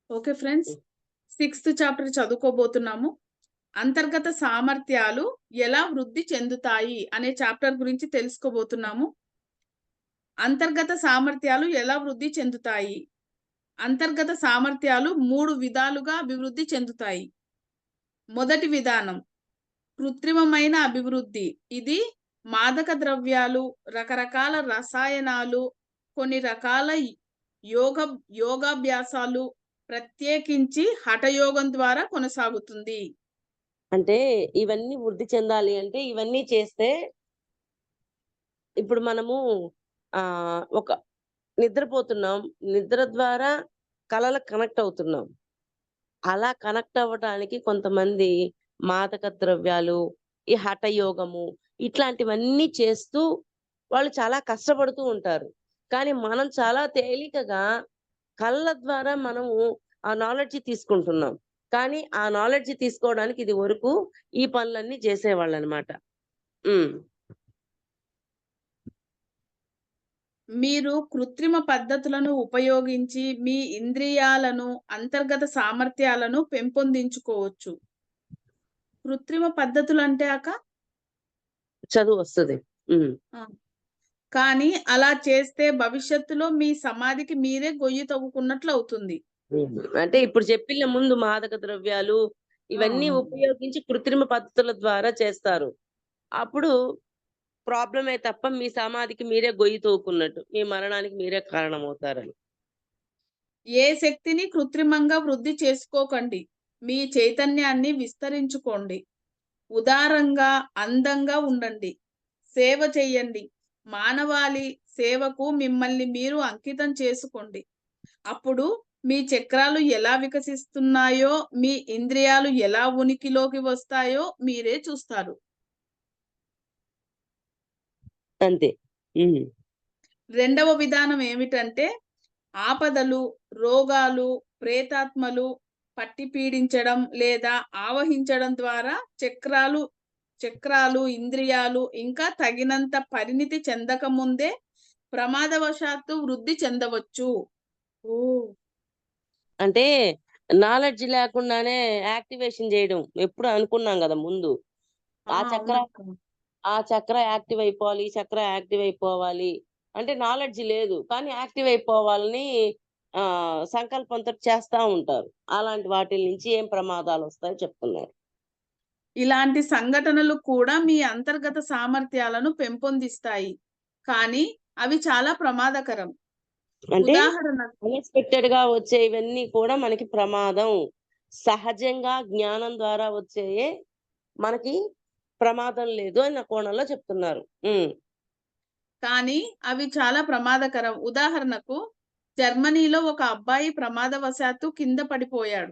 Okay friends, 6th chapter చదువుకోబోతున్నాము. అంతర్గత సామర్థ్యాలు ఎలా వృద్ధి చెందుతాయి అనే చాప్టర్ గురించి తెలుసుకోబోతున్నాము. అంతర్గత సామర్థ్యాలు ఎలా వృద్ధి చెందుతాయి? అంతర్గత సామర్థ్యాలు 3 విధాలుగా అభివృద్ధి చెందుతాయి. మొదటి విధానం కృత్రిమమైన అభివృద్ధి. ఇది మాదక ద్రవ్యాలు, రకరకాల రసాయనాలు, కొన్ని రకాల యోగ యోగాభ్యాసాలు, ప్రత్యేకించి హఠయోగం ద్వారా కొనసాగుతుంది. అంటే ఇవన్నీ వృద్ధి చెందాలి అంటే ఇవన్నీ చేస్తే ఇప్పుడు మనము ఒక నిద్రపోతున్నాం. నిద్ర ద్వారా కలలకు కనెక్ట్ అవుతున్నాం. అలా కనెక్ట్ అవ్వటానికి కొంతమంది మాదక ద్రవ్యాలు, ఈ హఠయోగము ఇట్లాంటివన్నీ చేస్తూ వాళ్ళు చాలా కష్టపడుతూ ఉంటారు. కానీ మనం చాలా తేలికగా కళ్ళ ద్వారా మనము ఆ నాలెడ్జ్ తీసుకుంటున్నాం. కానీ ఆ నాలెడ్జ్ తీసుకోవడానికి ఇది వరకు ఈ పనులన్నీ చేసేవాళ్ళనమాట. హ్మ్. మీరు కృత్రిమ పద్ధతులను ఉపయోగించి మీ ఇంద్రియాలను, అంతర్గత సామర్థ్యాలను పెంపొందించుకోవచ్చు. కృత్రిమ పద్ధతులంటే చదువొస్తది. హ్మ్. ఆ! కానీ అలా చేస్తే భవిష్యత్తులో మీ సమాధికి మీరే గొయ్యి తవ్వుకున్నట్లవుతుంది. అంటే ఇప్పుడు చెప్పిన ముందు మాదక ద్రవ్యాలు ఆ! ఇవన్నీ ఆ! ఉపయోగించి కృత్రిమ పద్ధతుల ద్వారా చేస్తారు. అప్పుడు ప్రాబ్లమే తప్ప మీ సమాధికి మీరే గొయ్యి తవ్వుకున్నట్టు. మీ మరణానికి మీరే కారణమవుతారని. ఏ శక్తిని కృత్రిమంగా వృద్ధి చేసుకోకండి. మీ చైతన్యాన్ని విస్తరించుకోండి. ఉదారంగా, అందంగా ఉండండి. సేవ చెయ్యండి. మానవాళి సేవకు మిమ్మల్ని మీరు అంకితం చేసుకోండి. అప్పుడు మీ చక్రాలు ఎలా వికసిస్తున్నాయో, మీ ఇంద్రియాలు ఎలా ఉనికిలోకి వస్తాయో మీరే చూస్తారు. అంతే. హ్మ్. రెండవ విధానం ఏమిటంటే, ఆపదలు, రోగాలు, ప్రేతాత్మలు పట్టి పీడించడం లేదా ఆవహించడం ద్వారా చక్రాలు, ఇంద్రియాలు ఇంకా తగినంత పరిణితి చెందకముందే ప్రమాదవశాత్తు వృద్ధి చెందవచ్చు. ఓహ్! అంటే నాలెడ్జ్ లేకుండానే యాక్టివేషన్ జేయడం. ఎప్పుడో అనుకున్నాం గదా! ముందు. ఆ! ఆ చక్ర అవునక్క. ఆ చక్ర యాక్టివ్ అయిపోవాలి. ఈ చక్ర యాక్టివ్ అయిపోవాలి. అంటే నాలెడ్జ్ లేదు. కానీ యాక్టివ్ అయిపోవాలని సంకల్పంతో చేస్తా ఉంటారు. అలాంటి వాటిల నుంచి ఏం ప్రమాదాలొస్తాయో చెప్తున్నారు. ఇలాంటి సంఘటనలు కూడా మీ అంతర్గత సామర్థ్యాలను పెంపొందిస్తాయి. కానీ అవి చాలా ప్రమాదకరం. అంటే ఉదాహరణ అన్‌ఎక్స్‌పెక్టెడ్‌గా వచ్చే ఇవన్నీ కూడా మనకి ప్రమాదం. సహజంగా జ్ఞానం ద్వారా వచ్చేయే మనకి ప్రమాదం లేదు అన్న కోణంలో చెప్తున్నారు. హ్మ్. కానీ అవి చాలా ప్రమాదకరం. ఉదాహరణకు జర్మనీలో ఒక అబ్బాయి ప్రమాదవశాత్తు కింద పడిపోయాడు.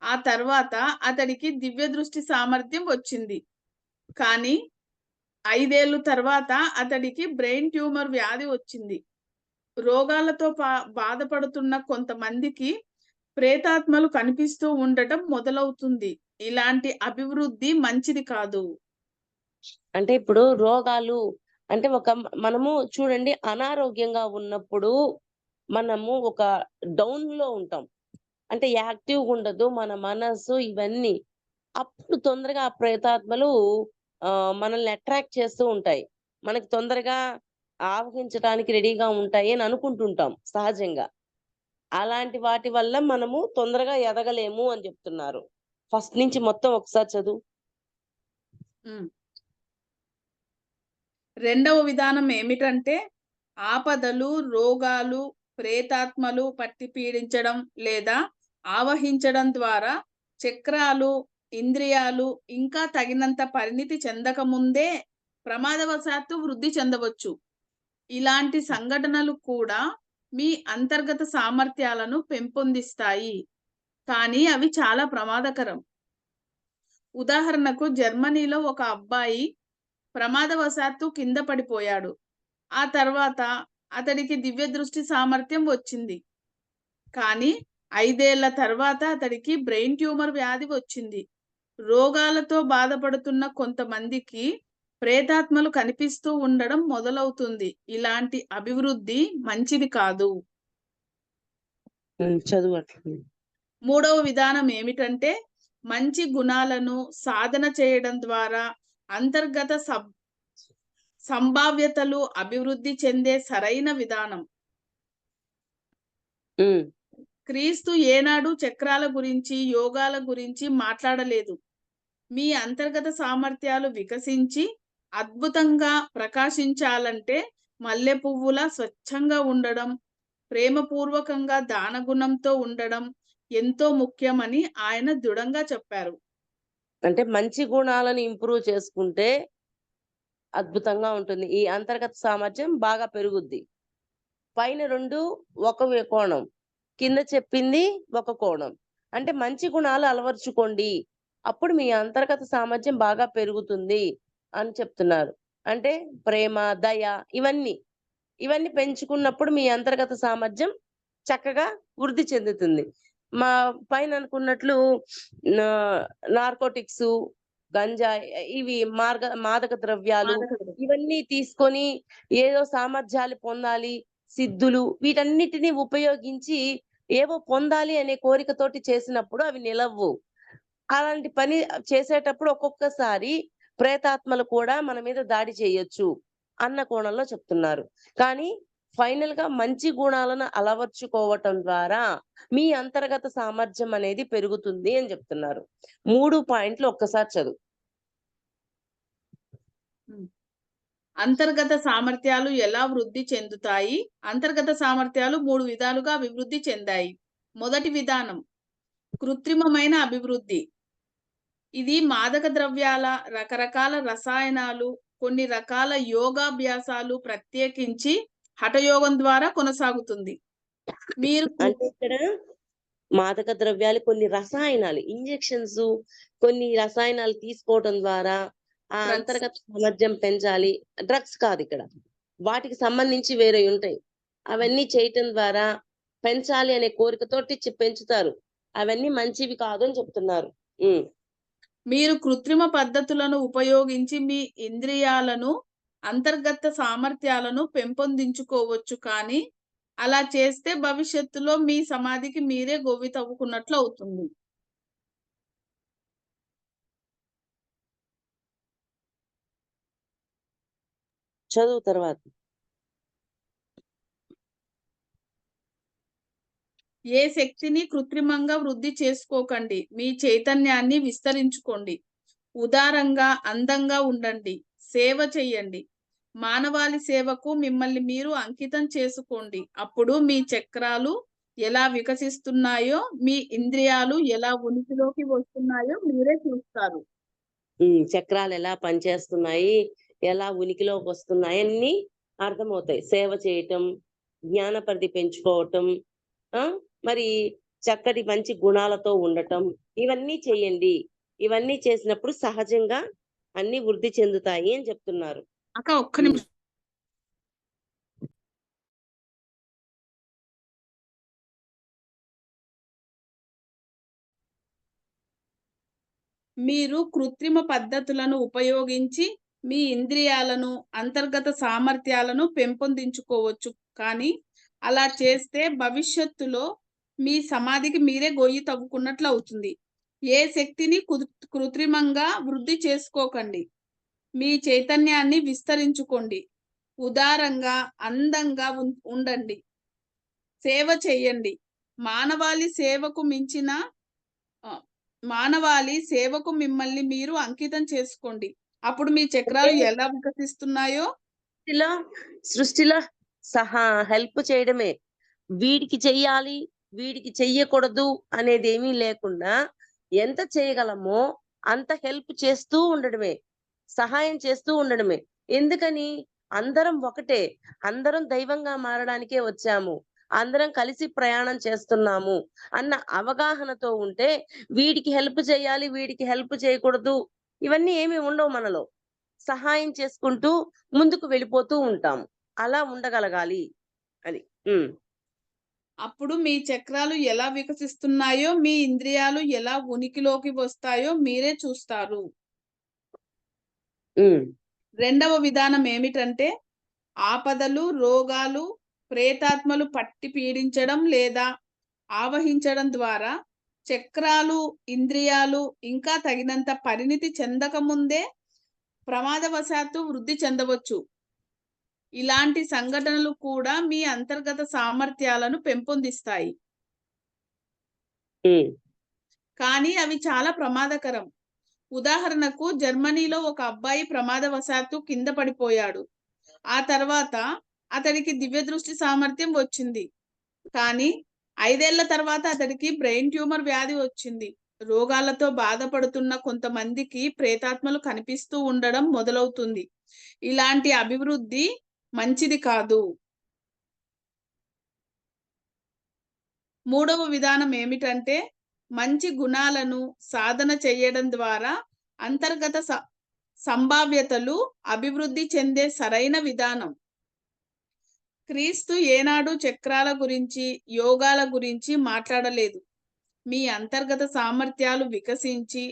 ఆ తర్వాత అతడికి దివ్య దృష్టి సామర్థ్యం వచ్చింది. కానీ 5 ఏళ్ళు తర్వాత అతడికి బ్రెయిన్ ట్యూమర్ వ్యాధి వచ్చింది. రోగాలతో బాధపడుతున్న కొంతమందికి ప్రేతాత్మలు కనిపిస్తూ ఉండటం మొదలవుతుంది. ఇలాంటి అభివృద్ధి మంచిది కాదు. అంటే ఇప్పుడు రోగాలు అంటే మనము చూడండి అనారోగ్యంగా ఉన్నప్పుడు మనము ఒక డౌన్‌లో ఉంటాం. అంటే యాక్టివ్‌గా ఉండదు. మన మనస్సు ఇవన్నీ. అప్పుడు తొందరగా ఆ ప్రేతాత్మలు మనల్ని అట్రాక్ట్ చేస్తూ ఉంటాయి. మనకి తొందరగా ఆవహించటానికి రెడీగా ఉంటాయి అని అనుకుంటుంటాం సహజంగా. అలాంటి వాటి వల్ల మనము తొందరగా ఎదగలేము అని చెప్తున్నారు. ఫస్ట్ నుంచి మొత్తం ఒకసారి చదువు. హ్మ్. రెండవ విధానం ఏమిటంటే, ఆపదలు, రోగాలు, ప్రేతాత్మలు పట్టి పీడించడం లేదా ఆవహించడం ద్వారా చక్రాలు, ఇంద్రియాలు ఇంకా తగినంత పరిణితి చెందకముందే ప్రమాదవశాత్తు వృద్ధి చెందవచ్చు. ఇలాంటి సంఘటనలు కూడా మీ అంతర్గత సామర్థ్యాలను పెంపొందిస్తాయి. కానీ అవి చాలా ప్రమాదకరం. ఉదాహరణకు జర్మనీలో ఒక అబ్బాయి ప్రమాదవశాత్తు కింద పడిపోయాడు. ఆ తర్వాత అతడికి దివ్య దృష్టి సామర్థ్యం వచ్చింది. కానీ 5 ఏళ్ల తర్వాత అతడికి బ్రెయిన్ ట్యూమర్ వ్యాధి వచ్చింది. రోగాలతో బాధపడుతున్న కొంతమందికి ప్రేతాత్మలు కనిపిస్తూ ఉండడం మొదలవుతుంది. ఇలాంటి అభివృద్ధి మంచిది కాదు. చదువు అట్లనే. మూడవ విధానం ఏమిటంటే మంచి గుణాలను సాధన చేయడం ద్వారా అంతర్గత సంభావ్యతలు అభివృద్ధి చెందే సరైన విధానం. క్రీస్తు ఏనాడు చక్రాల గురించి, యోగాల గురించి మాట్లాడలేదు. మీ అంతర్గత సామర్థ్యాలు వికసించి అద్భుతంగా ప్రకాశించాలంటే మల్లె పువ్వులా స్వచ్ఛంగా ఉండడం, ప్రేమపూర్వకంగా దానగుణంతో ఉండడం ఎంతో ముఖ్యమని ఆయన దృఢంగా చెప్పారు. అంటే మంచి గుణాలను ఇంప్రూవ్ చేసుకుంటే అద్భుతంగా ఉంటుంది. ఈ అంతర్గత సామర్థ్యం బాగా పెరుగుద్ది. పైన 2 ఒక కోణం, కింద చెప్పింది ఒక కోణం. అంటే మంచి గుణాలు అలవర్చుకోండి. అప్పుడు మీ అంతర్గత సామర్థ్యం బాగా పెరుగుతుంది అని చెప్తున్నారు. అంటే ప్రేమ, దయ ఇవన్నీ పెంచుకున్నప్పుడు మీ అంతర్గత సామర్థ్యం చక్కగా వృద్ధి చెందుతుంది. మా పైన అనుకున్నట్లు నార్కోటిక్స్, గంజాయి ఇవి మాదక ద్రవ్యాలు ఇవన్నీ తీసుకొని ఏదో సామర్థ్యాలు పొందాలి, సిద్ధులు వీటన్నిటిని ఉపయోగించి ఏవో పొందాలి అనే కోరికతోటి చేసినప్పుడు అవి నిలవ్వు. అలాంటి పని చేసేటప్పుడు ఒక్కొక్కసారి ప్రేతాత్మలు కూడా మన మీద దాడి చేయొచ్చు అన్న కోణంలో చెప్తున్నారు. కానీ ఫైనల్ గా మంచి గుణాలను అలవర్చుకోవటం ద్వారా మీ అంతర్గత సామర్థ్యం అనేది పెరుగుతుంది అని చెప్తున్నారు. 3 పాయింట్లు ఒక్కసారి చదువు. అంతర్గత సామర్థ్యాలు ఎలా వృద్ధి చెందుతాయి? అంతర్గత సామర్థ్యాలు 3 విధాలుగా అభివృద్ధి చెందాయి. మొదటి విధానం కృత్రిమమైన అభివృద్ధి. ఇది మాదక ద్రవ్యాల, రకరకాల రసాయనాలు, కొన్ని రకాల యోగాభ్యాసాలు, ప్రత్యేకించి హఠయోగం ద్వారా కొనసాగుతుంది. మీరు అంటే ఇక్కడ మాదక ద్రవ్యాలు, కొన్ని రసాయనాలు, ఇంజెక్షన్స్, కొన్ని రసాయనాలు తీసుకోవడం ద్వారా ఆ అంతర్గత సామర్థ్యం పెంచాలి. డ్రగ్స్ కాదు ఇక్కడ, వాటికి సంబంధించి వేరే ఉంటాయి. అవన్నీ చేయటం ద్వారా పెంచాలి అనే కోరికతోటి పెంచుతారు. అవన్నీ మంచివి కాదు అని చెప్తున్నారు. మీరు కృత్రిమ పద్ధతులను ఉపయోగించి మీ ఇంద్రియాలను, అంతర్గత సామర్థ్యాలను పెంపొందించుకోవచ్చు. కానీ అలా చేస్తే భవిష్యత్తులో మీ సమాధికి మీరే గొవ్వి తవ్వుకున్నట్లు అవుతుంది. చదువు తర్వాత. ఏ శక్తిని కృత్రిమంగా వృద్ధి చేసుకోకండి. మీ చైతన్యాన్ని విస్తరించుకోండి. ఉదారంగా, అందంగా ఉండండి. సేవ చెయ్యండి. మానవాళి సేవకు మిమ్మల్ని మీరు అంకితం చేసుకోండి. అప్పుడు మీ చక్రాలు ఎలా వికసిస్తున్నాయో, మీ ఇంద్రియాలు ఎలా ఉనికిలోకి వస్తున్నాయో మీరే చూస్తారు. చక్రాలు ఎలా పనిచేస్తున్నాయి, ఎలా ఉనికిలోకి వస్తున్నాయి అన్ని అర్థమవుతాయి. సేవ చేయటం, జ్ఞాన పరిధి పెంచుకోవటం, మరి చక్కటి మంచి గుణాలతో ఉండటం, ఇవన్నీ చేయండి. ఇవన్నీ చేసినప్పుడు సహజంగా అన్ని వృద్ధి చెందుతాయి అని చెప్తున్నారు. అక్క ఒక్క నిమిషం. మీరు కృత్రిమ పద్ధతులను ఉపయోగించి మీ ఇంద్రియాలను, అంతర్గత సామర్థ్యాలను పెంపొందించుకోవచ్చు. కానీ అలా చేస్తే భవిష్యత్తులో మీ సమాధికి మీరే గొయ్యి తవ్వుకున్నట్లు అవుతుంది. ఏ శక్తిని కృత్రిమంగా వృద్ధి చేసుకోకండి. మీ చైతన్యాన్ని విస్తరించుకోండి. ఉదారంగా, అందంగా ఉండండి. సేవ చేయండి. మానవాళి సేవకు మిమ్మల్ని మీరు అంకితం చేసుకోండి. అప్పుడు మీ చక్రాలు ఎలా వికసిస్తున్నాయో సృష్టిలో హెల్ప్ చేయడమే. వీడికి చెయ్యాలి, వీడికి చెయ్యకూడదు అనేది ఏమీ లేకుండా ఎంత చేయగలమో అంత హెల్ప్ చేస్తూ ఉండడమే, సహాయం చేస్తూ ఉండడమే. ఎందుకని? అందరం ఒకటే, అందరం దైవంగా మారడానికే వచ్చాము, అందరం కలిసి ప్రయాణం చేస్తున్నాము అన్న అవగాహనతో ఉంటే వీడికి హెల్ప్ చేయాలి, వీడికి హెల్ప్ చేయకూడదు ఇవన్నీ ఏమీ ఉండవు. మనలో సహాయం చేసుకుంటూ ముందుకు వెళ్ళిపోతూ ఉంటాము. అలా ఉండగలగాలి అని. అప్పుడు మీ చక్రాలు ఎలా వికసిస్తున్నాయో, మీ ఇంద్రియాలు ఎలా ఉనికిలోకి వస్తాయో మీరే చూస్తారు. రెండవ విధానం ఏమిటంటే ఆపదలు, రోగాలు, ప్రేతాత్మలు పట్టి పీడించడం లేదా ఆవహించడం ద్వారా చక్రాలు, ఇంద్రియాలు ఇంకా తగినంత పరిణితి చెందకముందే ప్రమాదవశాత్తు వృద్ధి చెందవచ్చు. ఇలాంటి సంఘటనలు కూడా మీ అంతర్గత సామర్థ్యాలను పెంపొందిస్తాయి. ఉమ్, కానీ అవి చాలా ప్రమాదకరం. ఉదాహరణకు జర్మనీలో ఒక అబ్బాయి ప్రమాదవశాత్తు కింద పడిపోయాడు. ఆ తర్వాత అతడికి దివ్యదృష్టి సామర్థ్యం వచ్చింది. కానీ 5 ఏళ్ల తర్వాత అతడికి బ్రెయిన్ ట్యూమర్ వ్యాధి వచ్చింది. రోగాలతో బాధపడుతున్న కొంతమందికి ప్రేతాత్మలు కనిపిస్తూ ఉండడం మొదలవుతుంది. ఇలాంటి అభివృద్ధి మంచిది కాదు. మూడవ విధానం ఏమిటంటే మంచి గుణాలను సాధన చేయడం ద్వారా అంతర్గత సంభావ్యతలు అభివృద్ధి చెందే సరైన విధానం. క్రీస్తు ఏనాడు చక్రాల గురించి, యోగాల గురించి మాట్లాడలేదు. మీ అంతర్గత సామర్థ్యాలు వికసించి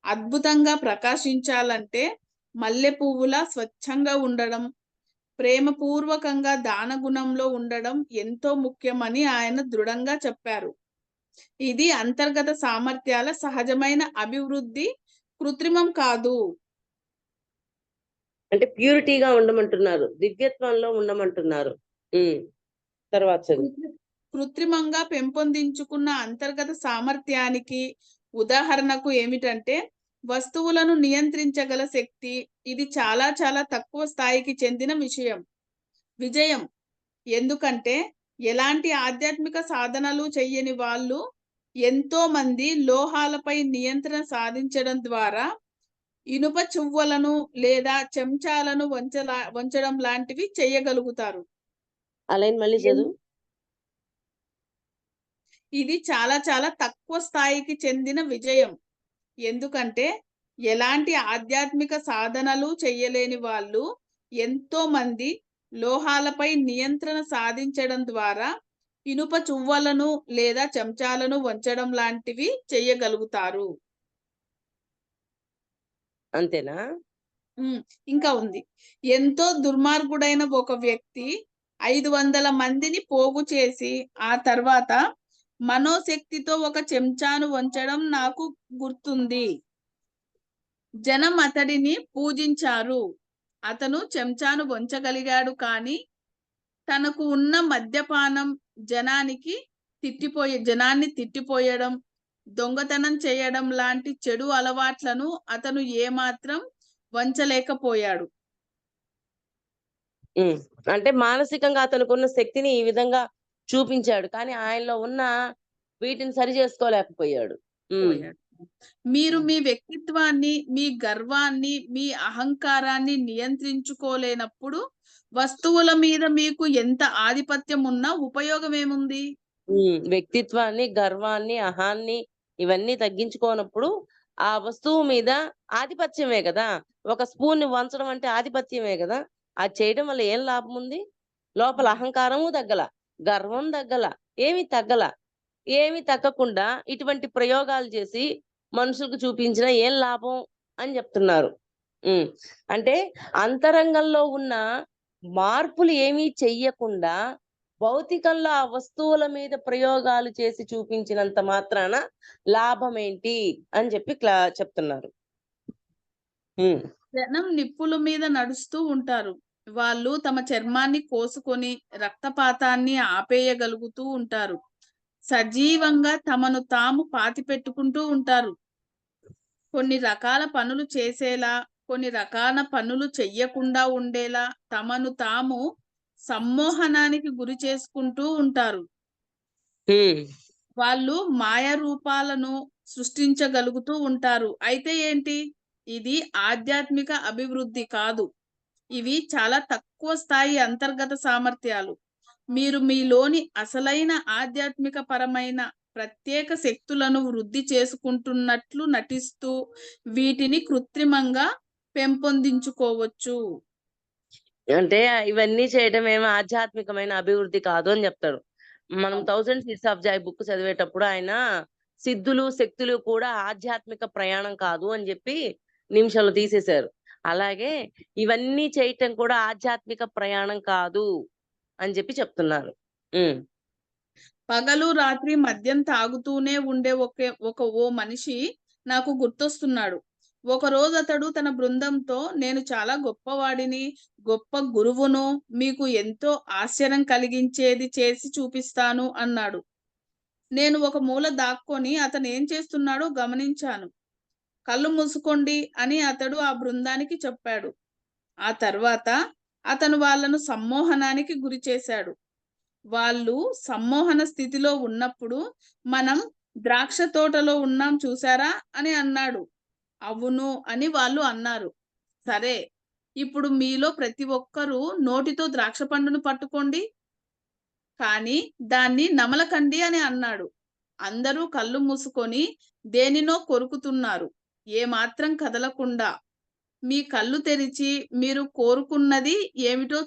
అద్భుతంగా ప్రకాశించాలంటే మల్లె పువ్వులా స్వచ్ఛంగా ఉండడం, ప్రేమపూర్వకంగా దానగుణంలో ఉండడం ఎంతో ముఖ్యమని ఆయన దృఢంగా చెప్పారు. ఇది అంతర్గత సామర్థ్యాల సహజమైన అభివృద్ధి, కృత్రిమం కాదు. అంటే ప్యూరిటీగా ఉండమంటున్నారు, దివ్యత్వంలో ఉండమంటున్నారు. తర్వాత చదువు. కృత్రిమంగా పెంపొందించుకున్న అంతర్గత సామర్థ్యానికి ఉదాహరణకు ఏమిటంటే వస్తువులను నియంత్రించగల శక్తి. ఇది చాలా చాలా తక్కువ స్థాయికి చెందిన విజయం. ఎందుకంటే ఎలాంటి ఆధ్యాత్మిక సాధనలు చెయ్యని వాళ్ళు ఎంతో మంది లోహాలపై నియంత్రణ సాధించడం ద్వారా ఇనుప చువ్వలను లేదా చెంచాలను వంచడం లాంటివి చేయగలుగుతారు. అలైన్ మళ్ళీ చదువు. ఇది చాలా చాలా తక్కువ స్థాయికి చెందిన విజయం. ఎందుకంటే ఎలాంటి ఆధ్యాత్మిక సాధనలు చెయ్యలేని వాళ్ళు ఎంతో మంది లోహాలపై నియంత్రణ సాధించడం ద్వారా ఇనుప చువ్వలను లేదా చెంచాలను వంచడం లాంటివి చేయగలుగుతారు. అంతేనా? ఇంకా ఉంది. ఎంతో దుర్మార్గుడైన ఒక వ్యక్తి 500 మందిని పోగు చేసి ఆ తర్వాత మనోశక్తితో ఒక చెంచాను వంచడం నాకు గుర్తుంది. జనం అతడిని పూజించారు. అతను చెంచాను వంచగలిగాడు, కానీ తనకు ఉన్న మద్యపానం జనాన్ని తిట్టిపోయడం, దొంగతనం చేయడం లాంటి చెడు అలవాట్లను అతను ఏమాత్రం వంచలేకపోయాడు. అంటే మానసికంగా అతనుకున్న శక్తిని ఈ విధంగా చూపించాడు, కానీ ఆయనలో ఉన్న వీటిని సరి చేసుకోలేకపోయాడు. మీరు మీ వ్యక్తిత్వాన్ని, మీ గర్వాన్ని, మీ అహంకారాన్ని నియంత్రించుకోలేనప్పుడు వస్తువుల మీద మీకు ఎంత ఆధిపత్యం ఉన్నా ఉపయోగం ఏముంది? వ్యక్తిత్వాన్ని, గర్వాన్ని, అహాన్ని ఇవన్నీ తగ్గించుకోనప్పుడు ఆ వస్తువు మీద ఆధిపత్యమే కదా. ఒక స్పూన్ ని వంచడం అంటే ఆధిపత్యమే కదా. అది చేయడం వల్ల ఏం లాభం ఉంది? లోపల అహంకారము తగ్గల, గర్వం తగ్గల, ఏమి తగ్గకుండా ఇటువంటి ప్రయోగాలు చేసి మనుషులకు చూపించిన ఏం లాభం అని చెప్తున్నారు. అంటే అంతరంగంలో ఉన్న మార్పులు ఏమీ చెయ్యకుండా భౌతికంలో ఆ వస్తువుల మీద ప్రయోగాలు చేసి చూపించినంత మాత్రాన లాభం ఏంటి అని చెప్పి చెప్తున్నారు. జనం నిప్పుల మీద నడుస్తూ ఉంటారు. వాళ్ళు తమ చర్మాన్ని కోసుకొని రక్తపాతాన్ని ఆపేయగలుగుతూ ఉంటారు. సజీవంగా తమను తాము పాతిపెట్టుకుంటూ ఉంటారు. కొన్ని రకాల పనులు చేసేలా, కొన్ని రకాల పనులు చెయ్యకుండా ఉండేలా తమను తాము సమ్మోహనానికి గురి చేసుకుంటూ ఉంటారు. వాళ్ళు మాయ రూపాలను సృష్టించగలుగుతూ ఉంటారు. అయితే ఏంటి? ఇది ఆధ్యాత్మిక అభివృద్ధి కాదు. ఇవి చాలా తక్కువ స్థాయి అంతర్గత సామర్థ్యాలు. మీరు మీలోని అసలైన ఆధ్యాత్మిక పరమైన ప్రత్యేక శక్తులను వృద్ధి చేసుకుంటున్నట్లు నటిస్తూ వీటిని కృత్రిమంగా పెంపొందించుకోవచ్చు. అంటే ఇవన్నీ చేయడం ఏమో ఆధ్యాత్మికమైన అభివృద్ధి కాదు అని చెప్తాడు. మనం 1000 Seeds of Joy బుక్ చదివేటప్పుడు ఆయన సిద్ధులు, శక్తులు కూడా ఆధ్యాత్మిక ప్రయాణం కాదు అని చెప్పి నిమిషాలు తీసేశారు. అలాగే ఇవన్నీ చేయటం కూడా ఆధ్యాత్మిక ప్రయాణం కాదు అని చెప్పి చెప్తున్నారు. పగలు రాత్రి మద్యం తాగుతూనే ఉండే ఓ మనిషి నాకు గుర్తొస్తున్నాడు. ఒకరోజు అతడు తన బృందంతో, నేను చాలా గొప్పవాడిని, గొప్ప గురువును, మీకు ఎంతో ఆశ్చర్యం కలిగించేది చేసి చూపిస్తాను అన్నాడు. నేను ఒక మూల దాక్కొని అతనేం చేస్తున్నాడో గమనించాను. కళ్ళు మూసుకోండి అని అతడు ఆ బృందానికి చెప్పాడు. ఆ తర్వాత అతను వాళ్ళను సమ్మోహనానికి గురిచేశాడు. వాళ్ళు సమ్మోహన స్థితిలో ఉన్నప్పుడు, మనం ద్రాక్ష తోటలో ఉన్నాం చూసారా అని అన్నాడు. అవును అని వాళ్ళు అన్నారు. సరే, ఇప్పుడు మీలో ప్రతి ఒక్కరూ నోటితో ద్రాక్ష పండును పట్టుకోండి, కానీ దాన్ని నమలకండి అని అన్నాడు. అందరూ కళ్ళు మూసుకొని దేనినో కొరుకుతున్నారు. ఏమాత్రం కదలకుండా. మీ కళ్ళు తెరిచి మీరు కొరుకుతున్నది ఏమిటో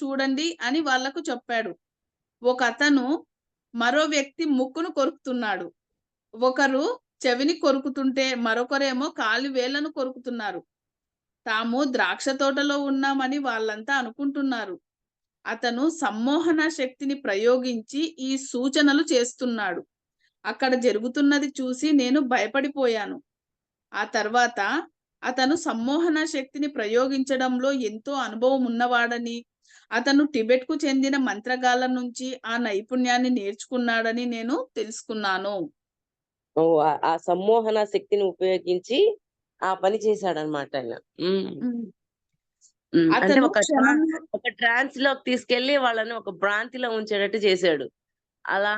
చూడండి అని వాళ్లకు చెప్పాడు. ఒకతను మరో వ్యక్తి ముక్కును కొరుకుతున్నాడు. ఒకరు చెవిని కొరుకుతుంటే మరొకరేమో కాలి వేళ్లను కొరుకుతున్నారు. తాము ద్రాక్ష తోటలో ఉన్నామని వాళ్ళంతా అనుకుంటున్నారు. అతను సమ్మోహన శక్తిని ప్రయోగించి ఈ సూచనలు చేస్తున్నాడు. అక్కడ జరుగుతున్నది చూసి నేను భయపడిపోయాను. ఆ తర్వాత అతను సమ్మోహన శక్తిని ప్రయోగించడంలో ఎంతో అనుభవం ఉన్నవాడని, అతను టిబెట్‌కు చెందిన మంత్రగాళ్ళ నుంచి ఆ నైపుణ్యాన్ని నేర్చుకున్నాడని నేను తెలుసుకున్నాను. ఓహ్! ఆ సమ్మోహన శక్తిని ఉపయోగించి ఆ పని చేశాడన్నమాట ఆయన. హ్మ్. హ్మ్. అంటే అతను క్షణంలో ఒక ట్రాన్స్‌లోకి తీసుకెళ్ళి వాళ్ళని ఒక భ్రాంతిలో ఉంచేటట్టు చేశాడు. అలా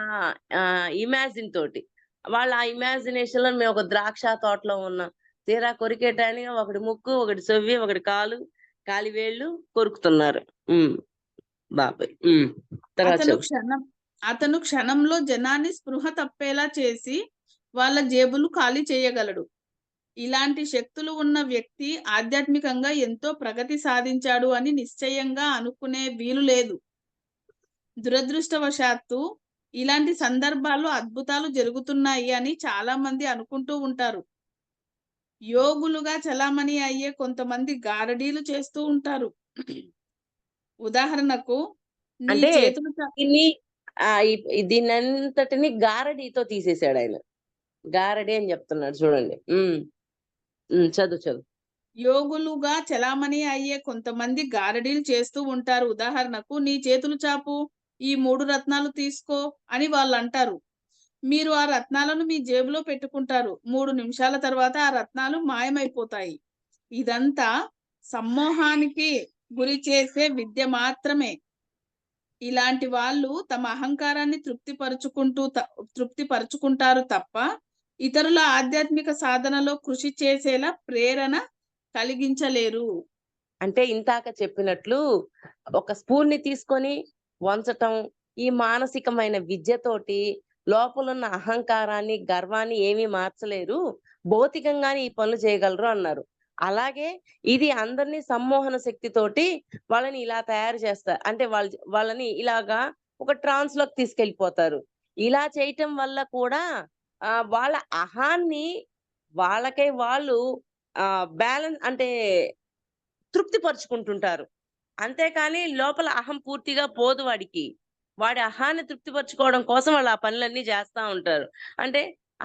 ఇమాజిన్ తోటి. వాళ్ళ ఆ ఇమాజినేషన్‌లో మేము ఒక ద్రాక్ష తోటలో ఉన్నాం. తీరా కొరికే టైంకి ఒకడి ముక్కు, ఒకటి చెవి, ఒకటి కాలు, కాలివేళ్ళు కొరుకుతున్నారు. హ్మ్. బాబోయ్! తర్వాత అతను చెప్పు. క్షణం అతను క్షణంలో జనాన్ని స్పృహ తప్పేలా చేసి వాళ్ళ జేబులు ఖాళీ చేయగలడు. ఇలాంటి శక్తులు ఉన్న వ్యక్తి ఆధ్యాత్మికంగా ఎంతో ప్రగతి సాధించాడు అని నిశ్చయంగా అనుకునే వీలు లేదు. దురదృష్టవశాత్తు ఇలాంటి సందర్భాల్లో అద్భుతాలు జరుగుతున్నాయి అని చాలా మంది అనుకుంటూ ఉంటారు. యోగులుగా చలామణి అయ్యే కొంతమంది గారడీలు చేస్తూ ఉంటారు. ఉదాహరణకు, నీ అంటే చేతులు చ దీన్ని దీన్నంతటిని గారడీతో తీసేసాడాయన. గారడీ అని చెప్తున్నాడు చూడండి. చదువు. చదువు. యోగులుగా చలామణి అయ్యే కొంతమంది గారడీలు చేస్తూ ఉంటారు. ఉదాహరణకు, నీ చేతులు చాపు, ఈ 3 రత్నాలు తీసుకో అని వాళ్ళంటారు. మీరు ఆ రత్నాలను మీ జేబులో పెట్టుకుంటారు. 3 నిమిషాల తర్వాత ఆ రత్నాలు మాయమైపోతాయి. ఇదంతా సమ్మోహానికి గురి చేసే విద్య మాత్రమే. ఇలాంటి వాళ్ళు తమ అహంకారాన్ని తృప్తిపరుచుకుంటారు తప్ప, ఇతరుల ఆధ్యాత్మిక సాధనలో కృషి చేసేలా ప్రేరణ కలిగించలేరు. అంటే ఇంతాక చెప్పినట్లు ఒక స్పూన్‌ని తీసుకొని వంచటం, ఈ మానసికమైన విద్యతోటి లోపలున్న అహంకారాన్ని, గర్వాన్ని ఏమీ మార్చలేరు. భౌతికంగానే ఈ పనులు చేయగలరు అన్నారు. అలాగే ఇది అందరిని సమ్మోహన శక్తితోటి వాళ్ళని ఇలా తయారు చేస్తారు. అంటే వాళ్ళని ఇలాగా ఒక ట్రాన్స్‌లోకి తీసుకెళ్ళిపోతారు. ఇలా చేయటం వల్ల కూడా వాళ్ళ అహాన్ని వాళ్ళకై వాళ్ళు బ్యాలెన్స్ అంటే తృప్తి పరుచుకుంటుంటారు. అంతేకాని లోపల అహం పూర్తిగా పోదు వాడికి. వాడి అహాన్ని తృప్తిపరచుకోవడం కోసం వాళ్ళు ఆ పనులన్నీ చేస్తా ఉంటారు. అంటే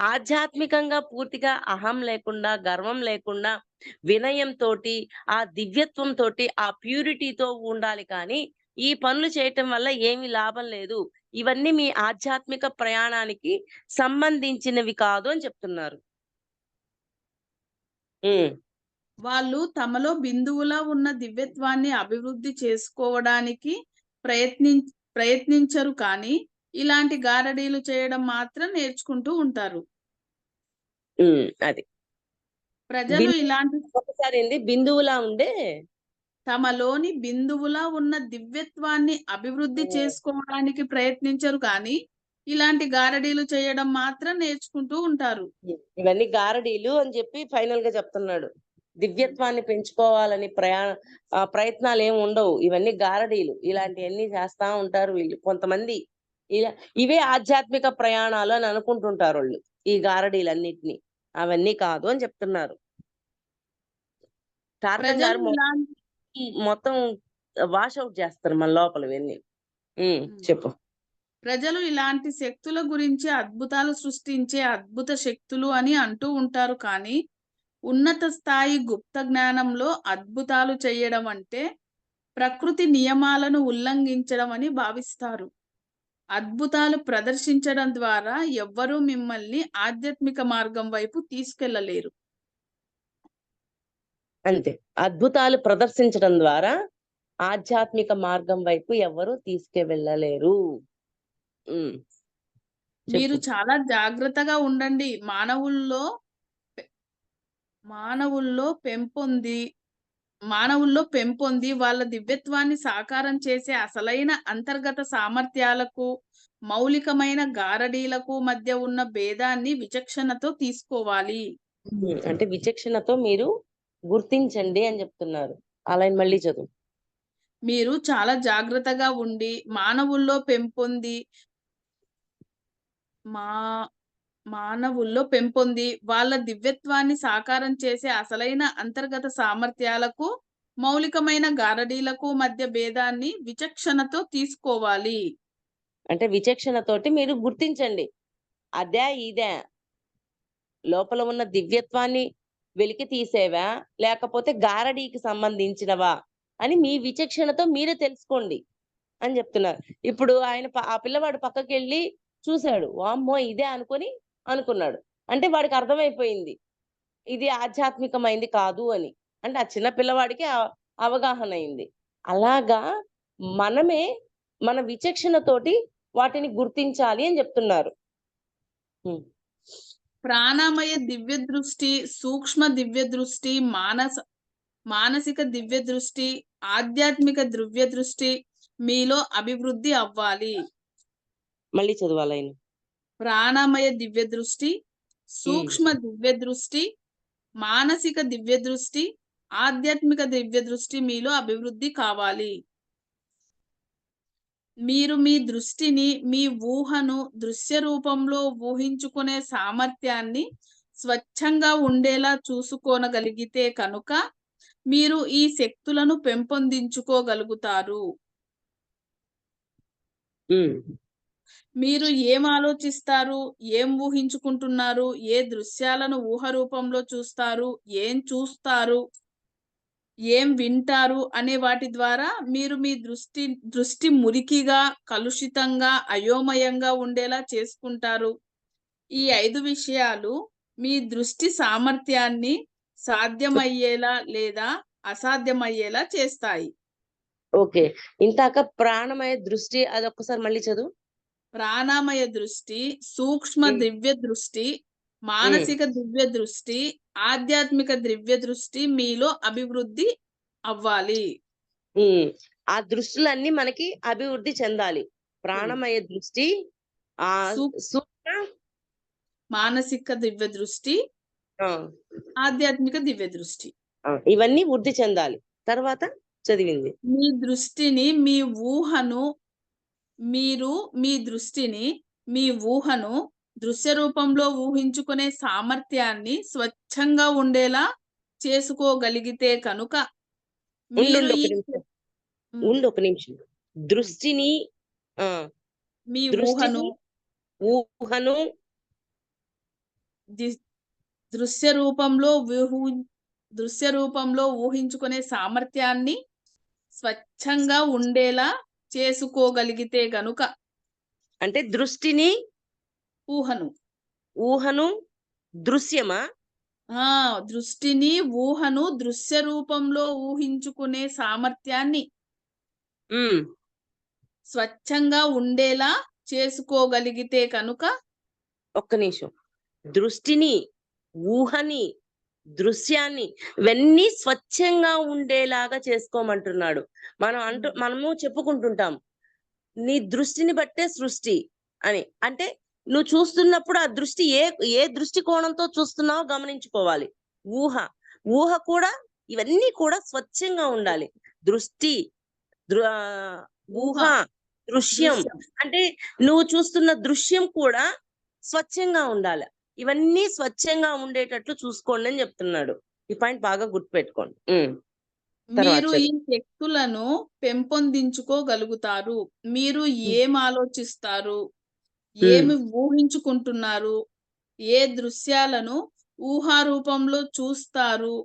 ఆధ్యాత్మికంగా పూర్తిగా అహం లేకుండా, గర్వం లేకుండా, వినయంతోటి, ఆ దివ్యత్వంతోటి, ఆ ప్యూరిటీతో ఉండాలి కానీ, ఈ పనులు చేయటం వల్ల ఏమి లాభం లేదు. ఇవన్నీ మీ ఆధ్యాత్మిక ప్రయాణానికి సంబంధించినవి కాదు అని చెప్తున్నారు. హ్మ్. వాళ్ళు తమలో బిందువులా ఉన్న దివ్యత్వాన్ని అభివృద్ధి చేసుకోవడానికి ప్రయత్నిం ప్రయత్నించరు కానీ, ఇలాంటి గారడీలు చేయడం మాత్రం నేర్చుకుంటూ ఉంటారు. అది. ప్రజలు బిందు ఇలాంటి ఒకసారి ఏంది బిందువులా ఉండే తమలోని బిందువులా ఉన్న దివ్యత్వాన్ని అభివృద్ధి హ్మ్. చేసుకోవడానికి ప్రయత్నించరు కానీ, ఇలాంటి గారడీలు చేయడం మాత్రం నేర్చుకుంటూ ఉంటారు. ఇవన్నీ గారడీలు అని చెప్పి ఫైనల్‌గా చెప్తున్నాడు. దివ్యత్వాన్ని పెంచుకోవాలని ప్రయత్నాలేమి ఉండవు. ఇవన్నీ గారడీలు. ఇలాంటియన్నీ చేస్తా ఉంటారు వీళ్ళు. కొంతమంది ఇలా ఇవే ఆధ్యాత్మిక ప్రయాణాలు అని అనుకుంటుంటారోళ్ళు. ఈ గారడీలన్నిటిని. అవన్నీ కాదు అని చెప్తున్నారు. టార్గన్ ప్రజలు గారు ఇలాంటి మొత్తం వాష్ ఔట్ చేస్తారు మన లోపల ఇవన్నీ. హ్మ్. చెప్పు. ప్రజలు ఇలాంటి శక్తుల గురించి అద్భుతాలు సృష్టించే అద్భుత శక్తులు అని అంటూ ఉంటారు. కానీ ఉన్నత స్థాయి గుప్త జ్ఞానంలో అద్భుతాలు చేయడం అంటే ప్రకృతి నియమాలను ఉల్లంఘించడం అని భావిస్తారు. అద్భుతాలు ప్రదర్శించడం ద్వారా ఎవ్వరూ మిమ్మల్ని ఆధ్యాత్మిక మార్గం వైపు తీసుకెళ్లలేరు. అంతే. అద్భుతాలు ప్రదర్శించడం ద్వారా ఆధ్యాత్మిక మార్గం వైపు ఎవరు తీసుకువెళ్ళలేరు. మీరు చెప్పు. చాలా జాగ్రత్తగా ఉండండి. మానవుల్లో పెంపొంది మానవుల్లో పెంపొంది వాళ్ళ దివ్యత్వాన్ని సాకారం చేసే అసలైన అంతర్గత సామర్థ్యాలకు, మౌలికమైన గారడీలకు మధ్య ఉన్న భేదాన్ని విచక్షణతో తీసుకోవాలి. అంటే విచక్షణతో మీరు గుర్తించండి అని చెప్తున్నారు. ఆ లైన్ మళ్ళీ చదువు. మీరు చాలా జాగ్రత్తగా ఉండి మానవుల్లో పెంపొంది మా మానవుల్లో పెంపొంది వాళ్ళ దివ్యత్వాన్ని సాకారం చేసే అసలైన అంతర్గత సామర్థ్యాలకు, మౌలికమైన గారడీలకు మధ్య భేదాన్ని విచక్షణతో తీసుకోవాలి. అంటే విచక్షణతోటి మీరు గుర్తించండి. అదా ఇదా లోపల ఉన్న దివ్యత్వాన్ని వెలికి తీసేవా లేకపోతే గారడీకి సంబంధించినవా అని మీ విచక్షణతో మీరే తెలుసుకోండి అని చెప్తున్నారు. ఇప్పుడు ఆయన ఆ పిల్లవాడు పక్కకి వెళ్ళి చూశాడు. వామ్మో ఇదే అనుకున్నాడు. అంటే వాడికి అర్థమైపోయింది ఇది ఆధ్యాత్మికమైంది కాదు అని. అంటే ఆ చిన్న పిల్లవాడికి అవగాహన అయింది. అలాగా మనమే మన విచక్షణతోటి వాటిని గుర్తించాలి అని చెప్తున్నారు. ప్రాణమయ దివ్య దృష్టి, సూక్ష్మ దివ్య దృష్టి, మానసిక దివ్య దృష్టి, ఆధ్యాత్మిక దివ్య దృష్టి మీలో అభివృద్ధి అవ్వాలి. మళ్ళీ చదవాలైన. ప్రాణమయ దివ్య దృష్టి, సూక్ష్మ దివ్య దృష్టి, మానసిక దివ్య దృష్టి, ఆధ్యాత్మిక దివ్య దృష్టి మీలో అభివృద్ధి కావాలి. మీరు మీ దృష్టిని, మీ ఊహను దృశ్య రూపంలో ఊహించుకునే సామర్థ్యాన్ని స్వచ్ఛంగా ఉండేలా చూసుకోనగలిగితే కనుక మీరు ఈ శక్తులను పెంపొందించుకోగలుగుతారు. మీరు ఏం ఆలోచిస్తారు, ఏం ఊహించుకుంటున్నారు, ఏ దృశ్యాలను ఊహ రూపంలో చూస్తారు, ఏం చూస్తారు, ఏం వింటారు అనే వాటి ద్వారా మీరు మీ దృష్టి మురికిగా, కలుషితంగా, అయోమయంగా ఉండేలా చేసుకుంటారు. ఈ 5 విషయాలు మీ దృష్టి సామర్థ్యాన్ని సాధ్యమయ్యేలా లేదా అసాధ్యమయ్యేలా చేస్తాయి. ఓకే. ఇంతాక ప్రాణమయ దృష్టి అదొక్కసారి మళ్ళీ చదువు. ప్రాణమయ దృష్టి, సూక్ష్మ దివ్య దృష్టి, మానసిక దివ్య దృష్టి, ఆధ్యాత్మిక దివ్య దృష్టి మీలో అభివృద్ధి అవ్వాలి. ఆ దృష్టిలన్నీ మనకి అభివృద్ధి చెందాలి. ప్రాణమయ దృష్టి, సూక్ష్మ మానసిక దివ్య దృష్టి, ఆధ్యాత్మిక దివ్య దృష్టి ఇవన్నీ వృద్ధి చెందాలి. తర్వాత చదివింది. మీ దృష్టిని, మీ ఊహను దృశ్య రూపంలో ఊహించుకునే సామర్థ్యాన్ని స్వచ్ఛంగా ఉండేలా చేసుకోగలిగితే కనుక ఉండు ఒక నిమిషం. దృష్టిని మీ ఊహను దృశ్య రూపంలో ఊహించుకునే సామర్థ్యాన్ని స్వచ్ఛంగా ఉండేలా చేసుకోగలిగితే గనుక. అంటే దృష్టిని, ఊహను దృశ్యమా? దృష్టిని, ఊహను దృశ్య రూపంలో ఊహించుకునే సామర్థ్యాన్ని స్వచ్ఛంగా ఉండేలా చేసుకోగలిగితే కనుక. ఒక్క నిమిషం. దృష్టిని, ఊహని, దృశ్యాన్ని ఇవన్నీ స్వచ్ఛంగా ఉండేలాగా చేసుకోమంటున్నాడు. మనము చెప్పుకుంటుంటాం నీ దృష్టిని బట్టే సృష్టి అని. అంటే నువ్వు చూస్తున్నప్పుడు ఆ దృష్టి ఏ దృష్టి కోణంతో చూస్తున్నావో గమనించుకోవాలి. ఊహ కూడా ఇవన్నీ కూడా స్వచ్ఛంగా ఉండాలి. దృష్టి, ఊహ, దృశ్యం అంటే నువ్వు చూస్తున్న దృశ్యం కూడా స్వచ్ఛంగా ఉండాలి. ఇవన్నీ స్వచ్ఛంగా ఉండేటట్లు చూసుకోండి అని చెప్తున్నాడు. ఈ పాయింట్ బాగా గుర్తుపెట్టుకోండి. తర్వాత మీరు ఈ చదువు. శక్తులను పెంపొందించుకోగలుగుతారు. మీరు హ్మ్. ఏం ఆలోచిస్తారు? హ్మ్. ఏమి ఊహించుకుంటున్నారు? ఏ దృశ్యాలను ఊహారూపంలో చూస్తారు?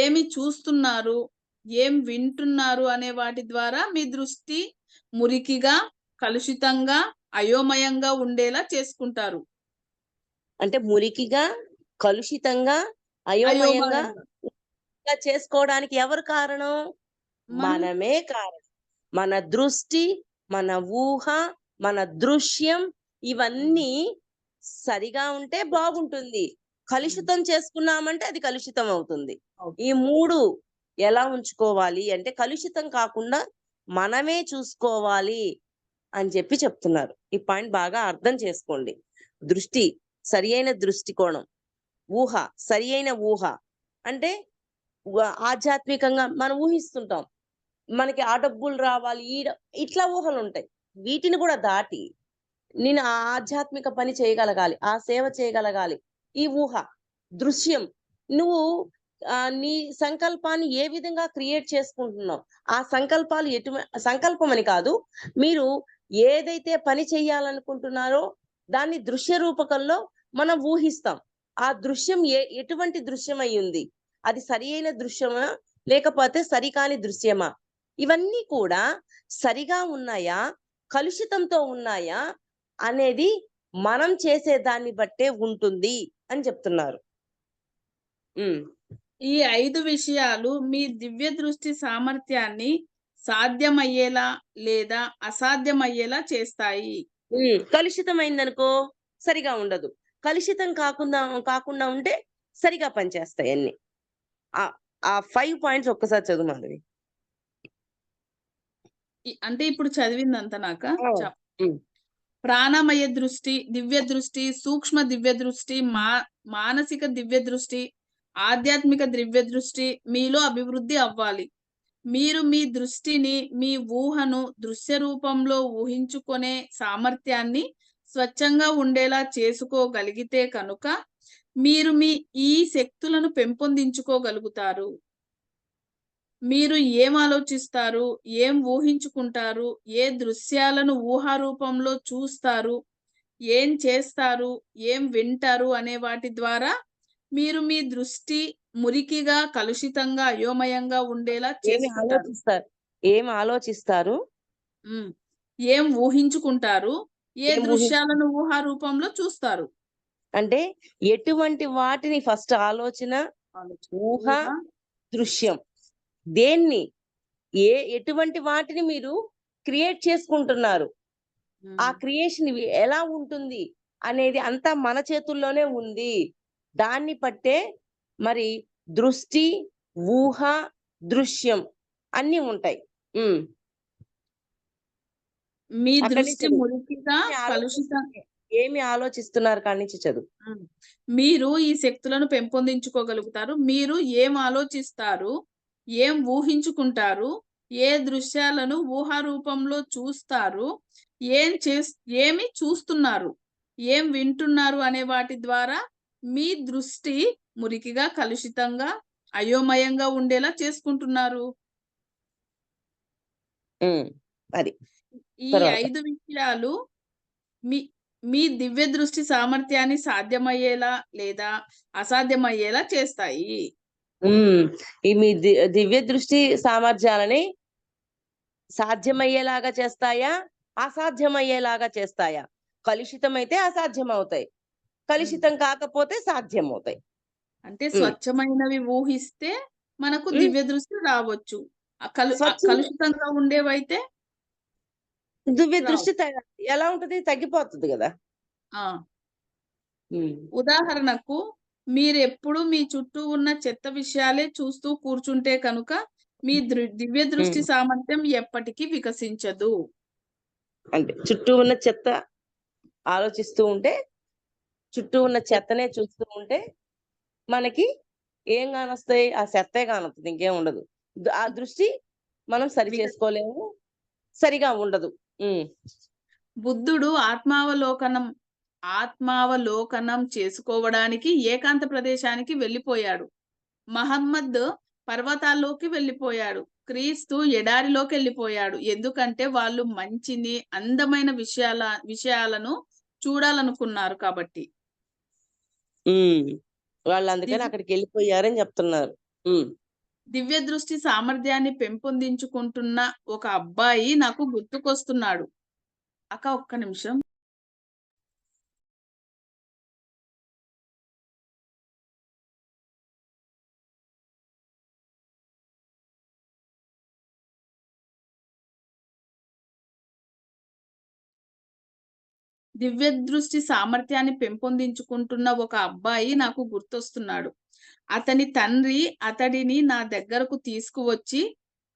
ఏమి చూస్తున్నారు? ఏం వింటున్నారు? అనే వాటి ద్వారా మీ దృష్టి మురికిగా, కలుషితంగా, అయోమయంగా ఉండేలా చేసుకుంటారు. అంటే మురికిగా, కలుషితంగా, అయోమయంగా అయోమయంగా. చేసుకోవడానికి ఎవరు కారణం? మనం మనమే కారణం. మన దృష్టి, మన ఊహ, మన దృశ్యం హ్మ్. ఇవన్నీ సరిగా ఉంటే బాగుంటుంది. హ్మ్. కలుషితం చేసుకున్నామంటే అది కలుషితం అవుతుంది. అవును. ఈ 3 ఎలా ఉంచుకోవాలి అంటే కలుషితం కాకుండా మనమే చూసుకోవాలి అని చెప్తున్నారు. ఈ పాయింట్ బాగా అర్థం చేసుకోండి. దృష్టి, సరియైన దృష్టికోణం. ఊహ, సరియైన ఊహ. అంటే ఆధ్యాత్మికంగా మనం ఊహిస్తుంటాం. మనకి ఆ డబ్బులు రావాలి, ఇట్లా ఊహలుంటాయి. వీటిని కూడా దాటి నేను ఆ ఆధ్యాత్మిక పని చేయగలగాలి. ఆ సేవ చేయగలగాలి. ఈ ఊహ, దృశ్యం. నువ్వు నీ సంకల్పాన్ని ఏ విధంగా క్రియేట్ చేసుకుంటున్నావు? ఆ సంకల్పాలు సంకల్పం అని కాదు. మీరు ఏదైతే పని చేయాలనుకుంటున్నారో దాన్ని దృశ్య రూపకంలో మనం ఊహిస్తాం. ఆ దృశ్యం ఎటువంటి దృశ్యమయ్యుంది? అది సరియైన దృశ్యమా? లేకపోతే సరికాని దృశ్యమా? ఇవన్నీ కూడా సరిగా ఉన్నాయా? కలుషితంతో ఉన్నాయా? అనేది మనం చేసే దాన్ని బట్టే ఉంటుంది అని చెప్తున్నారు. హ్మ్. ఈ 5 విషయాలు మీ దివ్య దృష్టి సామర్థ్యాన్ని సాధ్యమయ్యేలా లేదా అసాధ్యమయ్యేలా చేస్తాయి. కలుషితమైందనుకో సరిగా ఉండదు. కలుషితం కాకుండా ఉంటే సరిగా పనిచేస్తాయి అన్నీ. ఆ ఆ 5 పాయింట్స్ ఒక్కసారి చదువు మాధవి. అంటే ఇప్పుడు చదివిందంతా నాకా? ఆ! హ్మ్. ప్రాణమయ దృష్టి, దివ్య దృష్టి, సూక్ష్మ దివ్య దృష్టి, మానసిక దివ్య దృష్టి, ఆధ్యాత్మిక దివ్య దృష్టి మీలో అభివృద్ధి అవ్వాలి. మీరు మీ దృష్టిని, మీ ఊహను దృశ్య రూపంలో ఊహించుకునే సామర్థ్యాన్ని స్వచ్ఛంగా ఉండేలా చేసుకోగలిగితే కనుక, మీరు మీ ఈ శక్తులను పెంపొందించుకోగలుగుతారు. మీరు ఏం ఆలోచిస్తారు? ఏం ఊహించుకుంటారు? ఏ దృశ్యాలను ఊహారూపంలో చూస్తారు? ఏం చేస్తారు? ఏం వింటారు? అనే వాటి ద్వారా మీరు మీ దృష్టి మురికిగా, కలుషితంగా, అయోమయంగా ఉండేలా ఏమి చేసుకుంటారు. ఆలోచిస్తారు? ఏమి ఆలోచిస్తారు? హ్మ్. ఏం ఊహించుకుంటారు? ఏ ఏం దృశ్యాలను ఊహారూపంలో చూస్తారు? అంటే ఎటువంటి వాటిని ఫస్ట్ ఆలోచన, ఆలోచన. ఊహ, ఊహ. దృశ్యం. దేన్ని? ఎటువంటి వాటిని మీరు క్రియేట్ చేసుకుంటున్నారు? ఆ హ్మ్. క్రియేషన్ ఎలా ఉంటుంది అనేది అంతా మన చేతుల్లోనే ఉంది. దాన్ని పట్టే మరి దృష్టి, ఊహ, దృశ్యం అన్నీ ఉంటాయి. హ్మ్. మీ అక్కడి నుంచి దృష్టి చదువు. మురికిగా, ఏమి కలుషిత ఏమి ఆలోచిస్తున్నారు కాడి నుంచి చదువు. హ్మ్. మీరు ఈ శక్తులను పెంపొందించుకోగలుగుతారు. మీరు ఏం ఆలోచిస్తారు? ఏం ఊహించుకుంటారు? ఏ దృశ్యాలను ఊహారూపంలో చూస్తారు? ఏం చేస్ ఏమి చూస్తున్నారు? ఏం వింటున్నారు? అనే వాటి ద్వారా మీ దృష్టి మురికిగా, కలుషితంగా, అయోమయంగా ఉండేలా చేసుకుంటున్నారు. హ్మ్. అది. ఈ తర్వాత. 5 విషయాలు మీ మీ దివ్య దృష్టి సామర్థ్యాన్ని సాధ్యమయ్యేలా లేదా అసాధ్యమయ్యేలా చేస్తాయి. హ్మ్. ఈ మీ దివ్య దృష్టి సామర్థ్యాలని సాధ్యమయ్యేలాగా చేస్తాయా? అసాధ్యమయ్యేలాగా చేస్తాయా? కలుషితమైతే అసాధ్యమవుతాయి. హ్మ్. కలుషితం కాకపోతే సాధ్యమవుతాయి. అంటే హ్మ్. స్వచ్ఛమైనవి ఊహిస్తే మనకు హ్మ్. దివ్య దృష్టి రావచ్చు. స్వచ్ఛంగా కలుషితంగా ఉండేవైతే దివ్య రావు. దృష్టి ఎలా ఉంటది? తగ్గిపోతది గదా! ఆ! హ్మ్. ఉదాహరణకు మీరెప్పుడు మీ చుట్టూ ఉన్న చెత్త విషయాలే చూస్తూ కూర్చుంటే కనుక మీ దివ్య దృష్టి హ్మ్. సామర్థ్యం ఎప్పటికీ వికసించదు. అంటే చుట్టూ ఉన్న చెత్త ఆలోచిస్తూ ఉంటే, చుట్టూ ఉన్న చెత్ చెత్తనే చూస్తూ ఉంటే, మనకి ఏం గానొస్తాయి? ఆ చెత్తే గానొత్తది. ఇంకేం ఉండదు. ఆ దృష్టి మనం సరి విక చేసుకోలేము. సరిగా ఉండదు. హ్మ్. బుద్ధుడు ఆత్మావలోకనం చేసుకోవడానికి ఏకాంత ప్రదేశానికి వెళ్ళిపోయాడు. మహమ్మద్ పర్వతాల్లోకి వెళ్ళిపోయాడు. క్రీస్తు ఎడారిలోకి వెళ్ళిపోయాడు. ఎందుకంటే వాళ్ళు మంచిని, అందమైన విషయాలను చూడాలనుకున్నారు కాబట్టి. వాళ్ళు అందుకని దివ్ అక్కడికి వెళ్ళిపోయారని చెప్తున్నారు. దివ్య దృష్టి సామర్థ్యాన్ని పెంపొందించుకుంటున్న ఒక అబ్బాయి నాకు గుర్తుకొస్తున్నాడు. అక్క ఒక్క నిమిషం. దివ్య దృష్టి సామర్థ్యాన్ని పెంపొందించుకుంటున్న ఒక అబ్బాయి నాకు గుర్తొస్తున్నాడు. అతని తండ్రి అతడిని నా దగ్గరకు తీసుకువచ్చి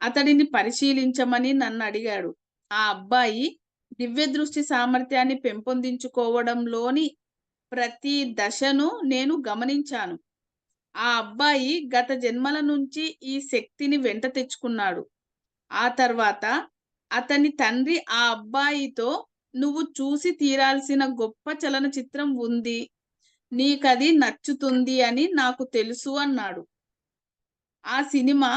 అతడిని పరిశీలించమని నన్ను అడిగాడు. ఆ అబ్బాయి దివ్య దృష్టి సామర్థ్యాన్ని పెంపొందించుకోవడంలోని ప్రతి దశను నేను గమనించాను. ఆ అబ్బాయి గత జన్మల నుంచి ఈ శక్తిని వెంట తెచ్చుకున్నాడు. ఆ తర్వాత అతని తండ్రి ఆ అబ్బాయితో, "నువ్వు చూసి తీరాల్సిన గొప్ప చలనచిత్రం ఉంది. నీకది నచ్చుతుంది అని నాకు తెలుసు" అన్నాడు. "ఆ సినిమా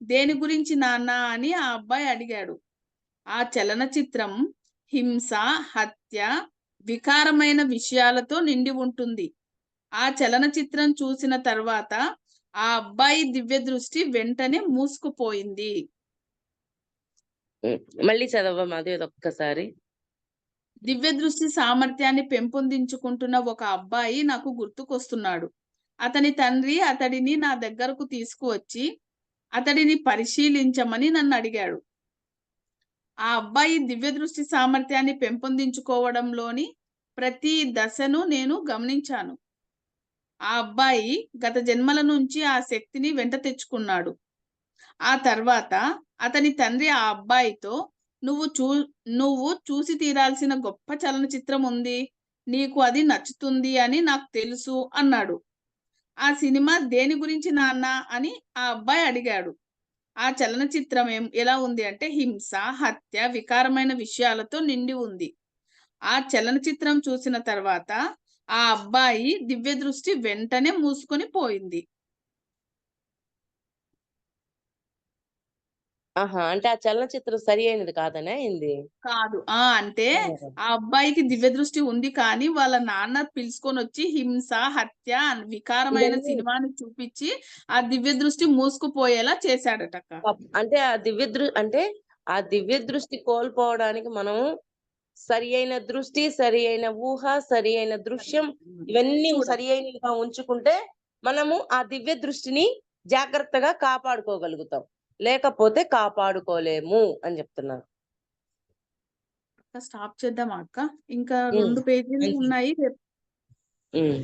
దేని గురించి నాన్నా?" అని ఆ అబ్బాయి అడిగాడు. "ఆ చలనచిత్రం హింస, హత్య, వికారమైన విషయాలతో నిండి ఉంటుంది." ఆ చలనచిత్రం చూసిన తర్వాత ఆ అబ్బాయి దివ్య దృష్టి వెంటనే మూసుకుపోయింది. మళ్ళీ చదవమ్మా అది ఒక్కసారి. దివ్య దృష్టి సామర్థ్యాన్ని పెంపొందించుకుంటున్న ఒక అబ్బాయి నాకు గుర్తుకొస్తున్నాడు. అతని తండ్రి అతడిని నా దగ్గరకు తీసుకువచ్చి అతడిని పరిశీలించమని నన్ను అడిగాడు. ఆ అబ్బాయి దివ్య దృష్టి సామర్థ్యాన్ని పెంపొందించుకోవడంలోని ప్రతి దశను నేను గమనించాను. ఆ అబ్బాయి గత జన్మల నుంచి ఆ శక్తిని వెంట తెచ్చుకున్నాడు. ఆ తర్వాత అతని తండ్రి ఆ అబ్బాయితో, నువ్వు చూసి తీరాల్సిన గొప్ప చలనచిత్రం ఉంది. నీకు అది నచ్చుతుంది అని నాకు తెలుసు" అన్నాడు. "ఆ సినిమా దేని గురించి నాన్నా?" అని ఆ అబ్బాయి అడిగాడు. ఆ చలనచిత్రం ఎలా ఉంది అంటే హింస, హత్య, వికారమైన విషయాలతో నిండి ఉంది. ఆ చలనచిత్రం చూసిన తర్వాత ఆ అబ్బాయి దివ్య దృష్టి వెంటనే మూసుకొని పోయింది. ఆహా! అంటే ఆ చలనచిత్రం సరి అయినది కాదనా ఏంది? కాదు. అంటే ఓహ్! ఆ అబ్బాయికి దివ్య దృష్టి ఉంది కానీ, వాళ్ళ నాన్న పిలుచుకొనొచ్చి హింస, హత్య, వికారమైన ఇవన్నీ సినిమాని చూపిచ్చి, ఆ దివ్య దృష్టి మూసుకుపోయేలా చేశాడటక్క. అంటే అంటే ఆ దివ్య దృష్టి కోల్పోవడానికి మనం సరి అయిన దృష్టి, సరి అయిన ఊహ, సరి అయిన దృశ్యం ఇవన్నీ చూడాలి. సరి అయినవిగా ఉంచుకుంటే మనము ఆ దివ్య దృష్టిని జాగ్రత్తగా కాపాడుకోగలుగుతాం. లేకపోతే కాపాడుకోలేము అని చెప్తున్నారు. స్టాప్ చేద్దామా అక్క? ఇంకా హ్మ్. 2 పేజీలు మంచిది. ఉన్నాయి. హ్మ్.